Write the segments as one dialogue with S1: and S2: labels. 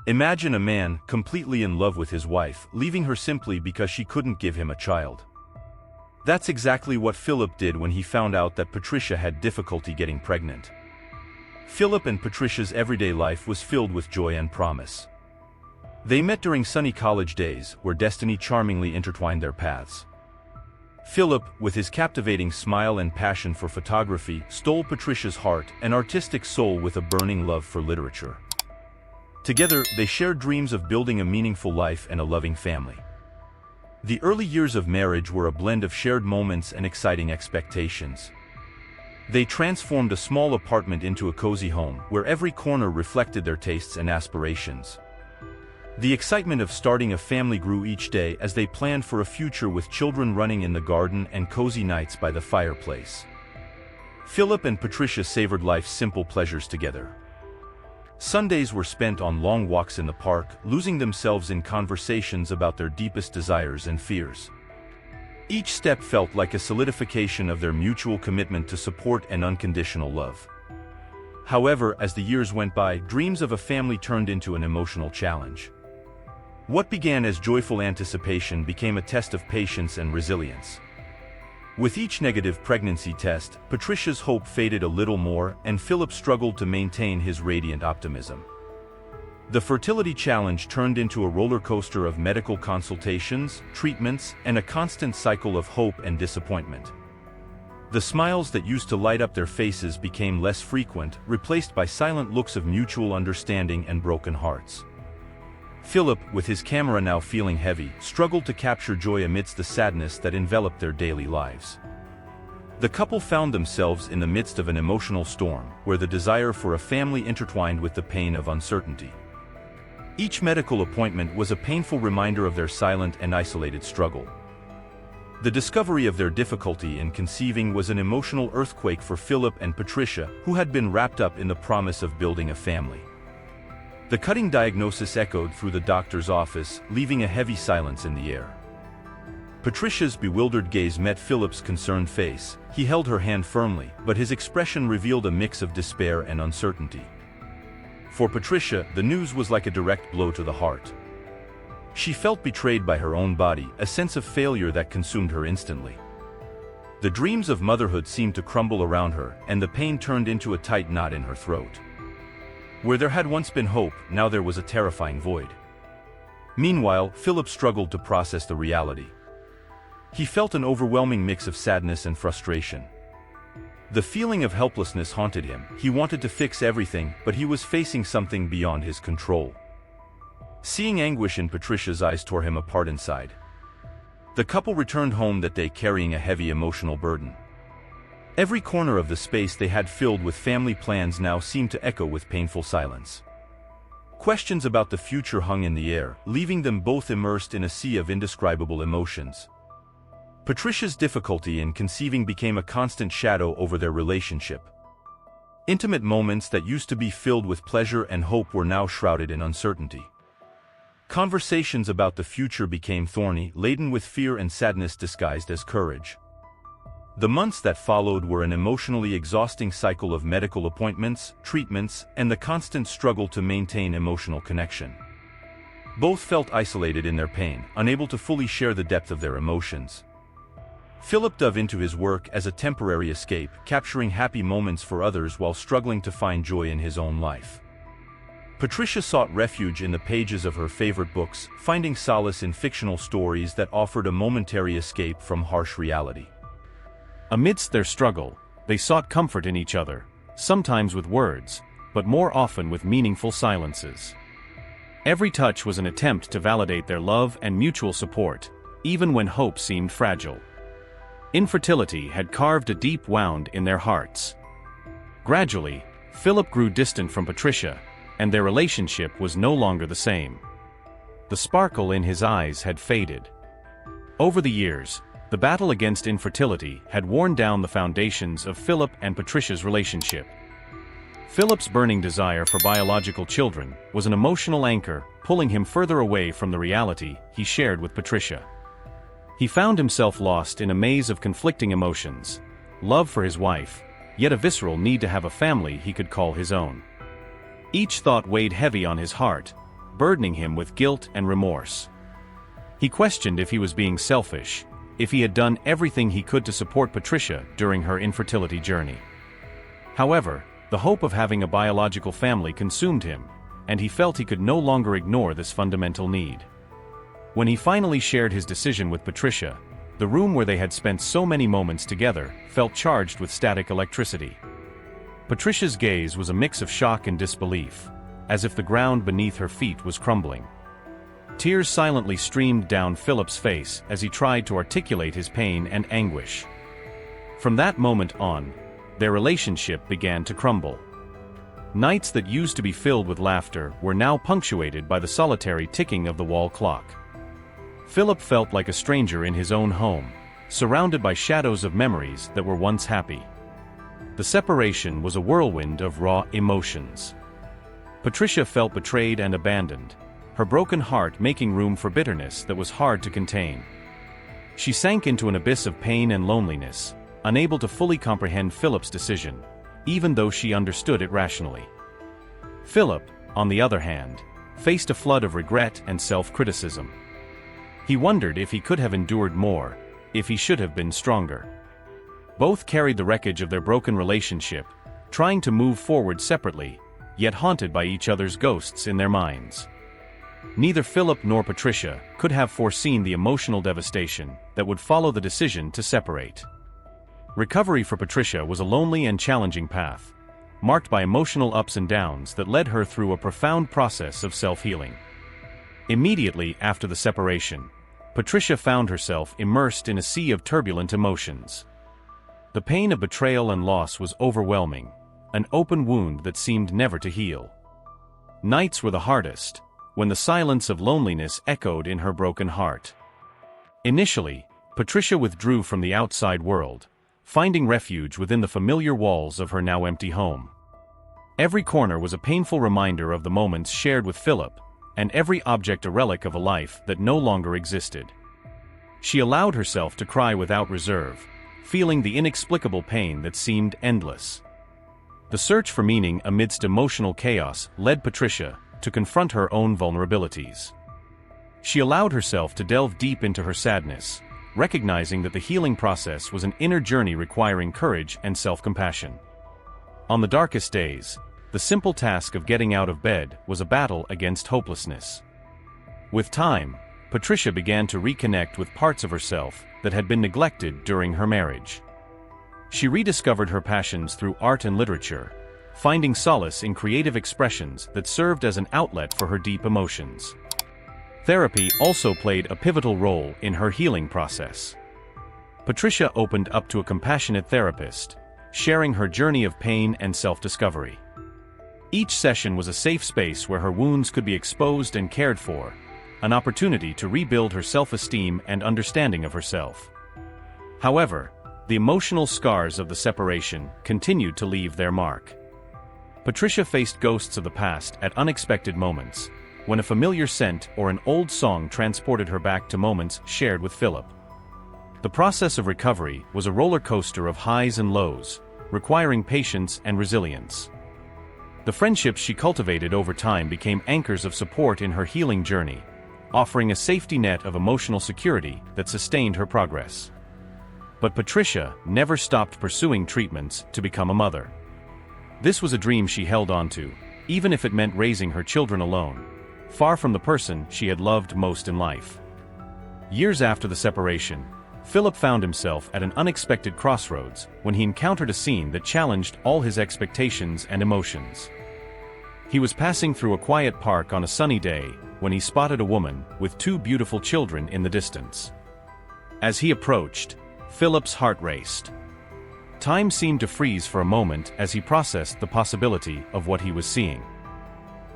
S1: Imagine a man, completely in love with his wife, leaving her simply because she couldn't give him a child. That's exactly what Philip did when he found out that Patricia had difficulty getting pregnant. Philip and Patricia's everyday life was filled with joy and promise. They met during sunny college days, where destiny charmingly intertwined their paths. Philip, with his captivating smile and passion for photography, stole Patricia's heart, an artistic soul with a burning love for literature. Together, they shared dreams of building a meaningful life and a loving family. The early years of marriage were a blend of shared moments and exciting expectations. They transformed a small apartment into a cozy home, where every corner reflected their tastes and aspirations. The excitement of starting a family grew each day as they planned for a future with children running in the garden and cozy nights by the fireplace. Philip and Patricia savored life's simple pleasures together. Sundays were spent on long walks in the park, losing themselves in conversations about their deepest desires and fears. Each step felt like a solidification of their mutual commitment to support and unconditional love. However, as the years went by, dreams of a family turned into an emotional challenge. What began as joyful anticipation became a test of patience and resilience. With each negative pregnancy test, Patricia's hope faded a little more, and Philip struggled to maintain his radiant optimism. The fertility challenge turned into a roller coaster of medical consultations, treatments, and a constant cycle of hope and disappointment. The smiles that used to light up their faces became less frequent, replaced by silent looks of mutual understanding and broken hearts. Philip, with his camera now feeling heavy, struggled to capture joy amidst the sadness that enveloped their daily lives. The couple found themselves in the midst of an emotional storm, where the desire for a family intertwined with the pain of uncertainty. Each medical appointment was a painful reminder of their silent and isolated struggle. The discovery of their difficulty in conceiving was an emotional earthquake for Philip and Patricia, who had been wrapped up in the promise of building a family. The cutting diagnosis echoed through the doctor's office, leaving a heavy silence in the air. Patricia's bewildered gaze met Philip's concerned face. He held her hand firmly, but his expression revealed a mix of despair and uncertainty. For Patricia, the news was like a direct blow to the heart. She felt betrayed by her own body, a sense of failure that consumed her instantly. The dreams of motherhood seemed to crumble around her, and the pain turned into a tight knot in her throat. Where there had once been hope, now there was a terrifying void. Meanwhile, Philip struggled to process the reality. He felt an overwhelming mix of sadness and frustration. The feeling of helplessness haunted him. He wanted to fix everything, but he was facing something beyond his control. Seeing anguish in Patricia's eyes tore him apart inside. The couple returned home that day carrying a heavy emotional burden. Every corner of the space they had filled with family plans now seemed to echo with painful silence. Questions about the future hung in the air, leaving them both immersed in a sea of indescribable emotions. Patricia's difficulty in conceiving became a constant shadow over their relationship. Intimate moments that used to be filled with pleasure and hope were now shrouded in uncertainty. Conversations about the future became thorny, laden with fear and sadness disguised as courage. The months that followed were an emotionally exhausting cycle of medical appointments, treatments, and the constant struggle to maintain emotional connection. Both felt isolated in their pain, unable to fully share the depth of their emotions. Philip dove into his work as a temporary escape, capturing happy moments for others while struggling to find joy in his own life. Patricia sought refuge in the pages of her favorite books, finding solace in fictional stories that offered a momentary escape from harsh reality.
S2: Amidst their struggle, they sought comfort in each other, sometimes with words, but more often with meaningful silences. Every touch was an attempt to validate their love and mutual support, even when hope seemed fragile. Infertility had carved a deep wound in their hearts. Gradually, Philip grew distant from Patricia, and their relationship was no longer the same. The sparkle in his eyes had faded. Over the years, the battle against infertility had worn down the foundations of Philip and Patricia's relationship. Philip's burning desire for biological children was an emotional anchor, pulling him further away from the reality he shared with Patricia. He found himself lost in a maze of conflicting emotions: love for his wife, yet a visceral need to have a family he could call his own. Each thought weighed heavy on his heart, burdening him with guilt and remorse. He questioned if he was being selfish, if he had done everything he could to support Patricia during her infertility journey. However, the hope of having a biological family consumed him, and he felt he could no longer ignore this fundamental need. When he finally shared his decision with Patricia, the room where they had spent so many moments together felt charged with static electricity. Patricia's gaze was a mix of shock and disbelief, as if the ground beneath her feet was crumbling. Tears silently streamed down Philip's face as he tried to articulate his pain and anguish. From that moment on, their relationship began to crumble. Nights that used to be filled with laughter were now punctuated by the solitary ticking of the wall clock. Philip felt like a stranger in his own home, surrounded by shadows of memories that were once happy. The separation was a whirlwind of raw emotions. Patricia felt betrayed and abandoned, her broken heart making room for bitterness that was hard to contain. She sank into an abyss of pain and loneliness, unable to fully comprehend Philip's decision, even though she understood it rationally. Philip, on the other hand, faced a flood of regret and self-criticism. He wondered if he could have endured more, if he should have been stronger. Both carried the wreckage of their broken relationship, trying to move forward separately, yet haunted by each other's ghosts in their minds. Neither Philip nor Patricia could have foreseen the emotional devastation that would follow the decision to separate. Recovery for Patricia was a lonely and challenging path, marked by emotional ups and downs that led her through a profound process of self-healing. Immediately after the separation, Patricia found herself immersed in a sea of turbulent emotions. The pain of betrayal and loss was overwhelming, an open wound that seemed never to heal. Nights were the hardest, when the silence of loneliness echoed in her broken heart. Initially, Patricia withdrew from the outside world, finding refuge within the familiar walls of her now empty home. Every corner was a painful reminder of the moments shared with Philip, and every object a relic of a life that no longer existed. She allowed herself to cry without reserve, feeling the inexplicable pain that seemed endless. The search for meaning amidst emotional chaos led Patricia to confront her own vulnerabilities. She allowed herself to delve deep into her sadness, recognizing that the healing process was an inner journey requiring courage and self-compassion. On the darkest days, the simple task of getting out of bed was a battle against hopelessness. With time, Patricia began to reconnect with parts of herself that had been neglected during her marriage. She rediscovered her passions through art and literature, finding solace in creative expressions that served as an outlet for her deep emotions. Therapy also played a pivotal role in her healing process. Patricia opened up to a compassionate therapist, sharing her journey of pain and self-discovery. Each session was a safe space where her wounds could be exposed and cared for, an opportunity to rebuild her self-esteem and understanding of herself. However, the emotional scars of the separation continued to leave their mark. Patricia faced ghosts of the past at unexpected moments, when a familiar scent or an old song transported her back to moments shared with Philip. The process of recovery was a roller coaster of highs and lows, requiring patience and resilience. The friendships she cultivated over time became anchors of support in her healing journey, offering a safety net of emotional security that sustained her progress. But Patricia never stopped pursuing treatments to become a mother. This was a dream she held onto, even if it meant raising her children alone, far from the person she had loved most in life. Years after the separation, Philip found himself at an unexpected crossroads when he encountered a scene that challenged all his expectations and emotions. He was passing through a quiet park on a sunny day when he spotted a woman with two beautiful children in the distance. As he approached, Philip's heart raced. Time seemed to freeze for a moment as he processed the possibility of what he was seeing.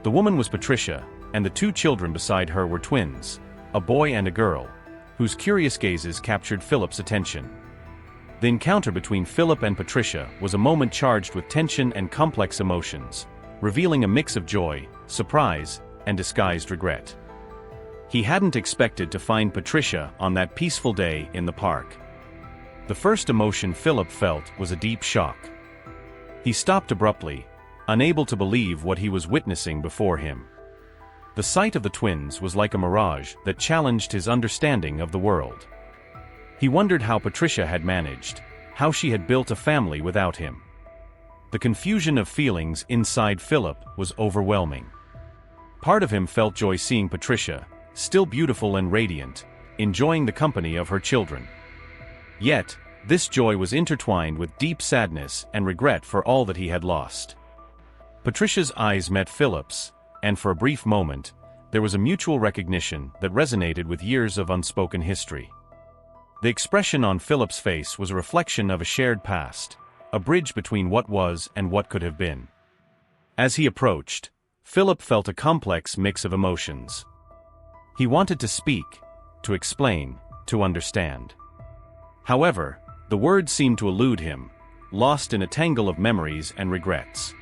S2: The woman was Patricia, and the two children beside her were twins, a boy and a girl, whose curious gazes captured Philip's attention. The encounter between Philip and Patricia was a moment charged with tension and complex emotions, revealing a mix of joy, surprise, and disguised regret. He hadn't expected to find Patricia on that peaceful day in the park. The first emotion Philip felt was a deep shock. He stopped abruptly, unable to believe what he was witnessing before him. The sight of the twins was like a mirage that challenged his understanding of the world. He wondered how Patricia had managed, how she had built a family without him. The confusion of feelings inside Philip was overwhelming. Part of him felt joy seeing Patricia, still beautiful and radiant, enjoying the company of her children. Yet, this joy was intertwined with deep sadness and regret for all that he had lost. Patricia's eyes met Philip's, and for a brief moment, there was a mutual recognition that resonated with years of unspoken history. The expression on Philip's face was a reflection of a shared past, a bridge between what was and what could have been. As he approached, Philip felt a complex mix of emotions. He wanted to speak, to explain, to understand. However, the words seemed to elude him, lost in a tangle of memories and regrets.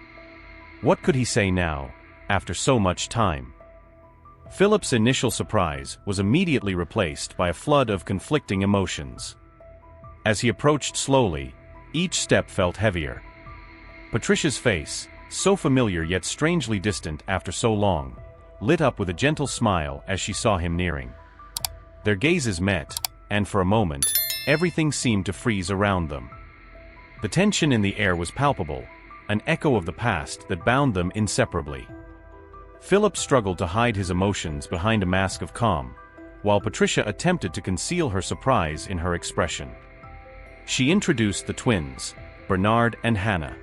S2: What could he say now, after so much time? Philip's initial surprise was immediately replaced by a flood of conflicting emotions. As he approached slowly, each step felt heavier. Patricia's face, so familiar yet strangely distant after so long, lit up with a gentle smile as she saw him nearing. Their gazes met, and for a moment, everything seemed to freeze around them. The tension in the air was palpable, an echo of the past that bound them inseparably. Philip struggled to hide his emotions behind a mask of calm, while Patricia attempted to conceal her surprise in her expression. She introduced the twins, Bernard and Hannah.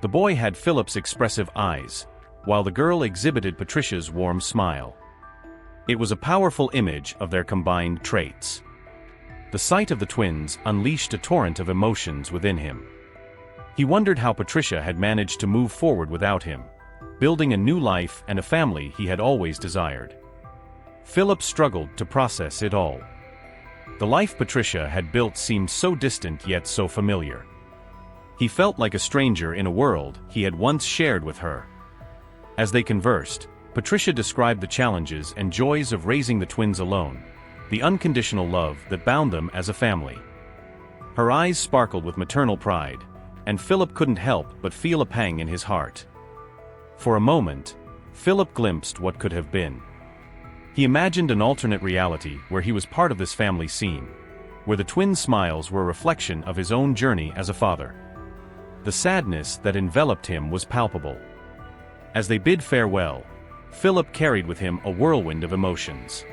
S2: The boy had Philip's expressive eyes, while the girl exhibited Patricia's warm smile. It was a powerful image of their combined traits. The sight of the twins unleashed a torrent of emotions within him. He wondered how Patricia had managed to move forward without him, building a new life and a family he had always desired. Philip struggled to process it all. The life Patricia had built seemed so distant yet so familiar. He felt like a stranger in a world he had once shared with her. As they conversed, Patricia described the challenges and joys of raising the twins alone, the unconditional love that bound them as a family. Her eyes sparkled with maternal pride, and Philip couldn't help but feel a pang in his heart. For a moment, Philip glimpsed what could have been. He imagined an alternate reality where he was part of this family scene, where the twins' smiles were a reflection of his own journey as a father. The sadness that enveloped him was palpable. As they bid farewell, Philip carried with him a whirlwind of emotions.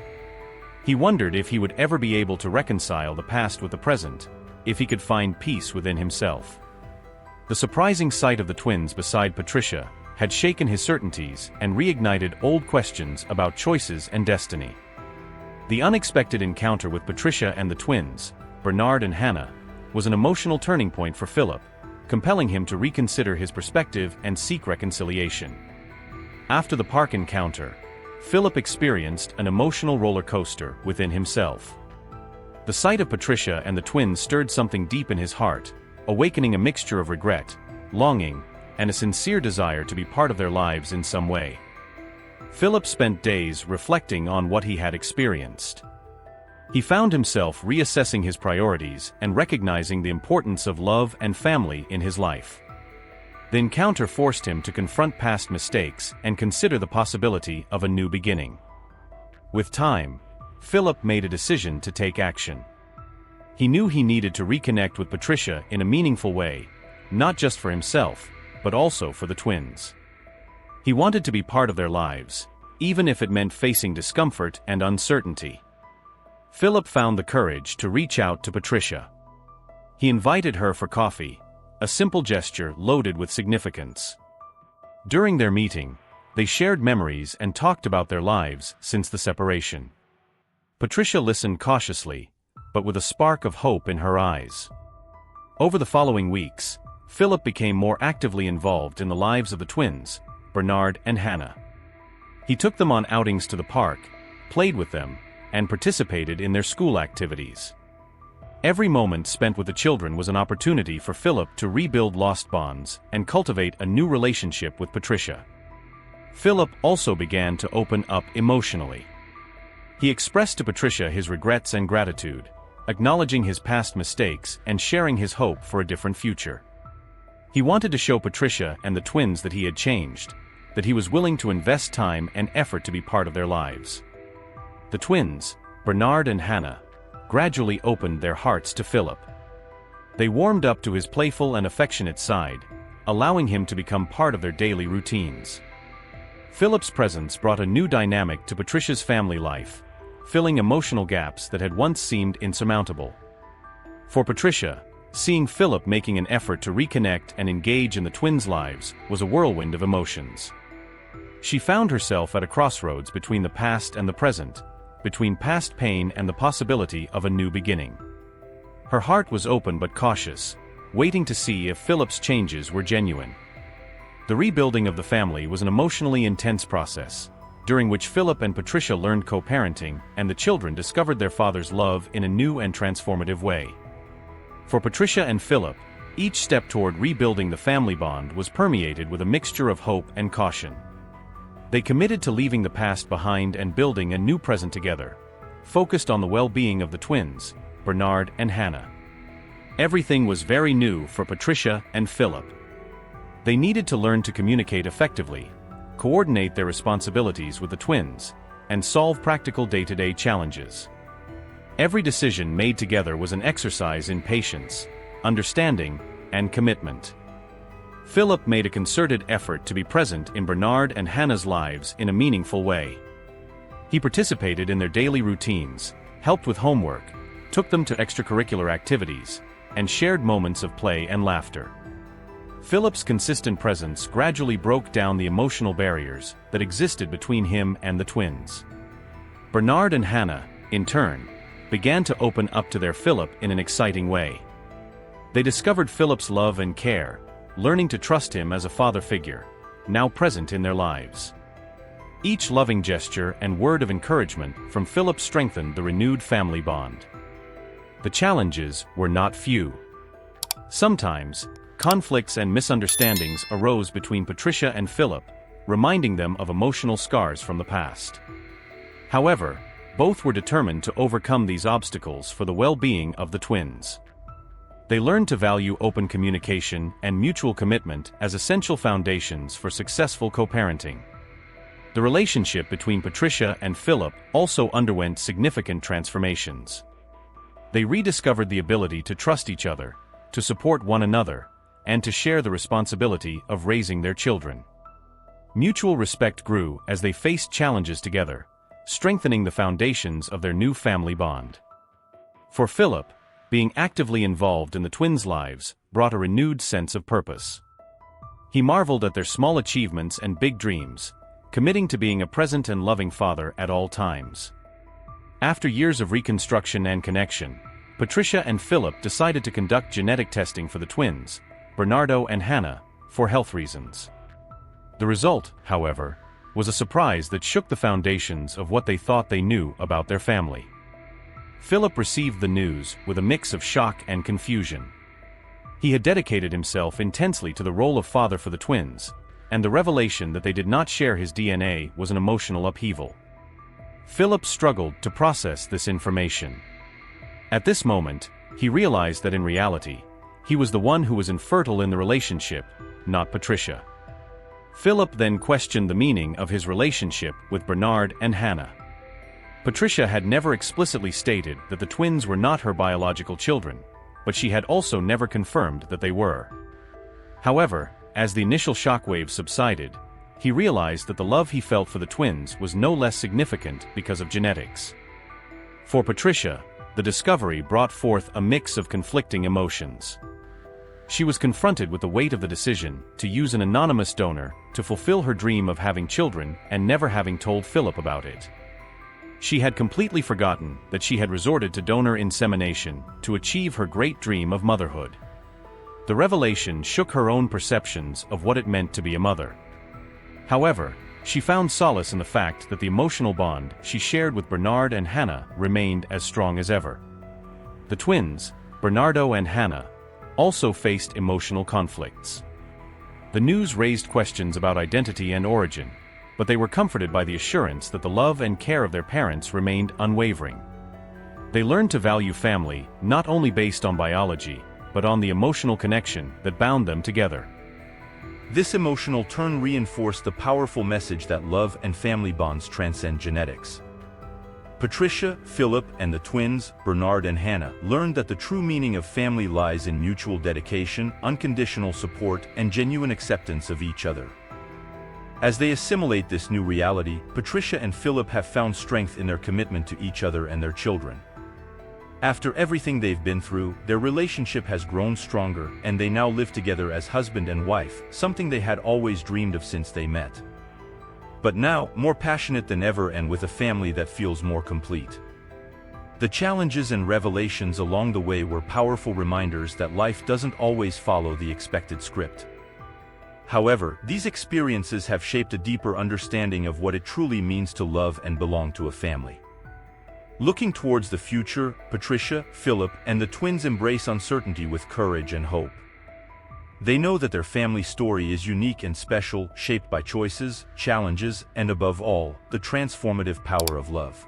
S2: He wondered if he would ever be able to reconcile the past with the present, if he could find peace within himself. The surprising sight of the twins beside Patricia had shaken his certainties and reignited old questions about choices and destiny. The unexpected encounter with Patricia and the twins, Bernard and Hannah, was an emotional turning point for Philip, compelling him to reconsider his perspective and seek reconciliation. After the park encounter, Philip experienced an emotional roller coaster within himself. The sight of Patricia and the twins stirred something deep in his heart, awakening a mixture of regret, longing, and a sincere desire to be part of their lives in some way. Philip spent days reflecting on what he had experienced. He found himself reassessing his priorities and recognizing the importance of love and family in his life. The encounter forced him to confront past mistakes and consider the possibility of a new beginning. With time, Philip made a decision to take action. He knew he needed to reconnect with Patricia in a meaningful way, not just for himself, but also for the twins. He wanted to be part of their lives, even if it meant facing discomfort and uncertainty. Philip found the courage to reach out to Patricia. He invited her for coffee, a simple gesture loaded with significance. During their meeting, they shared memories and talked about their lives since the separation. Patricia listened cautiously, but with a spark of hope in her eyes. Over the following weeks, Philip became more actively involved in the lives of the twins, Bernard and Hannah. He took them on outings to the park, played with them, and participated in their school activities. Every moment spent with the children was an opportunity for Philip to rebuild lost bonds and cultivate a new relationship with Patricia. Philip also began to open up emotionally. He expressed to Patricia his regrets and gratitude, acknowledging his past mistakes and sharing his hope for a different future. He wanted to show Patricia and the twins that he had changed, that he was willing to invest time and effort to be part of their lives. The twins, Bernard and Hannah, gradually opened their hearts to Philip. They warmed up to his playful and affectionate side, allowing him to become part of their daily routines. Philip's presence brought a new dynamic to Patricia's family life, filling emotional gaps that had once seemed insurmountable. For Patricia, seeing Philip making an effort to reconnect and engage in the twins' lives was a whirlwind of emotions. She found herself at a crossroads between the past and the present, between past pain and the possibility of a new beginning. Her heart was open but cautious, waiting to see if Philip's changes were genuine. The rebuilding of the family was an emotionally intense process, during which Philip and Patricia learned co-parenting, and the children discovered their father's love in a new and transformative way. For Patricia and Philip, each step toward rebuilding the family bond was permeated with a mixture of hope and caution. They committed to leaving the past behind and building a new present together, focused on the well-being of the twins, Bernard and Hannah. Everything was very new for Patricia and Philip. They needed to learn to communicate effectively, coordinate their responsibilities with the twins, and solve practical day-to-day challenges. Every decision made together was an exercise in patience, understanding, and commitment. Philip made a concerted effort to be present in Bernard and Hannah's lives in a meaningful way. He participated in their daily routines, helped with homework, took them to extracurricular activities, and shared moments of play and laughter. Philip's consistent presence gradually broke down the emotional barriers that existed between him and the twins. Bernard and Hannah, in turn, began to open up to their Philip in an exciting way. They discovered Philip's love and care, learning to trust him as a father figure, now present in their lives. Each loving gesture and word of encouragement from Philip strengthened the renewed family bond. The challenges were not few. Sometimes, conflicts and misunderstandings arose between Patricia and Philip, reminding them of emotional scars from the past. However, both were determined to overcome these obstacles for the well-being of the twins. They learned to value open communication and mutual commitment as essential foundations for successful co-parenting. The relationship between Patricia and Philip also underwent significant transformations. They rediscovered the ability to trust each other, to support one another, and to share the responsibility of raising their children. Mutual respect grew as they faced challenges together, strengthening the foundations of their new family bond. For Philip, being actively involved in the twins' lives brought a renewed sense of purpose. He marveled at their small achievements and big dreams, committing to being a present and loving father at all times. After years of reconstruction and connection, Patricia and Philip decided to conduct genetic testing for the twins, Bernardo and Hannah, for health reasons. The result, however, was a surprise that shook the foundations of what they thought they knew about their family. Philip received the news with a mix of shock and confusion. He had dedicated himself intensely to the role of father for the twins, and the revelation that they did not share his DNA was an emotional upheaval. Philip struggled to process this information. At this moment, he realized that in reality, he was the one who was infertile in the relationship, not Patricia. Philip then questioned the meaning of his relationship with Bernard and Hannah. Patricia had never explicitly stated that the twins were not her biological children, but she had also never confirmed that they were. However, as the initial shockwaves subsided, he realized that the love he felt for the twins was no less significant because of genetics. For Patricia, the discovery brought forth a mix of conflicting emotions. She was confronted with the weight of the decision to use an anonymous donor to fulfill her dream of having children and never having told Philip about it. She had completely forgotten that she had resorted to donor insemination to achieve her great dream of motherhood. The revelation shook her own perceptions of what it meant to be a mother. However, she found solace in the fact that the emotional bond she shared with Bernard and Hannah remained as strong as ever. The twins, Bernardo and Hannah, also faced emotional conflicts. The news raised questions about identity and origin, but they were comforted by the assurance that the love and care of their parents remained unwavering. They learned to value family not only based on biology, but on the emotional connection that bound them together.
S1: This emotional turn reinforced the powerful message that love and family bonds transcend genetics. Patricia, Philip, and the twins, Bernard and Hannah, learned that the true meaning of family lies in mutual dedication, unconditional support, and genuine acceptance of each other. As they assimilate this new reality, Patricia and Philip have found strength in their commitment to each other and their children. After everything they've been through, their relationship has grown stronger, and they now live together as husband and wife, something they had always dreamed of since they met. But now, more passionate than ever and with a family that feels more complete. The challenges and revelations along the way were powerful reminders that life doesn't always follow the expected script. However, these experiences have shaped a deeper understanding of what it truly means to love and belong to a family. Looking towards the future, Patricia, Philip, and the twins embrace uncertainty with courage and hope. They know that their family story is unique and special, shaped by choices, challenges, and above all, the transformative power of love.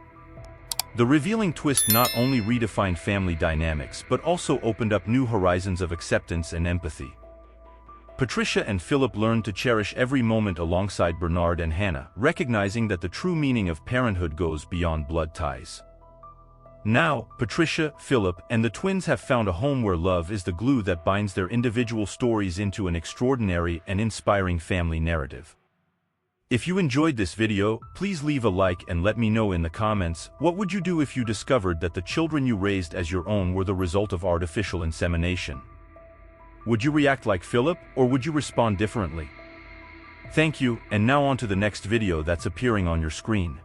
S1: The revealing twist not only redefined family dynamics but also opened up new horizons of acceptance and empathy. Patricia and Philip learned to cherish every moment alongside Bernard and Hannah, recognizing that the true meaning of parenthood goes beyond blood ties. Now, Patricia, Philip, and the twins have found a home where love is the glue that binds their individual stories into an extraordinary and inspiring family narrative. If you enjoyed this video, please leave a like and let me know in the comments, what would you do if you discovered that the children you raised as your own were the result of artificial insemination? Would you react like Philip, or would you respond differently? Thank you, and now on to the next video that's appearing on your screen.